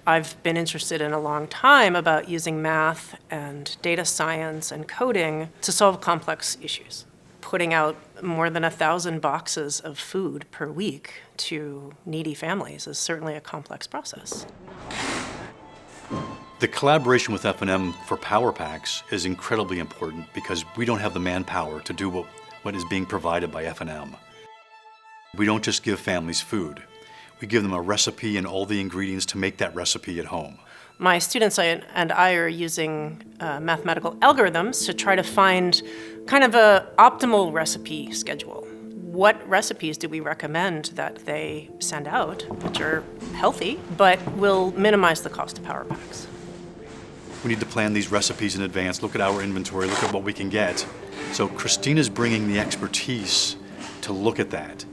I've been interested in a long time about using math and data science and coding to solve complex issues. Putting out more than 1,000 boxes of food per week to needy families is certainly a complex process. The collaboration with F&M for Power Packs is incredibly important because we don't have the manpower to do what is being provided by F&M. We don't just give families food. We give them a recipe and all the ingredients to make that recipe at home. My students and I are using mathematical algorithms to try to find kind of an optimal recipe schedule. What recipes do we recommend that they send out, which are healthy, but will minimize the cost of Power Packs? We need to plan these recipes in advance, look at our inventory, look at what we can get. So Christina's bringing the expertise to look at that.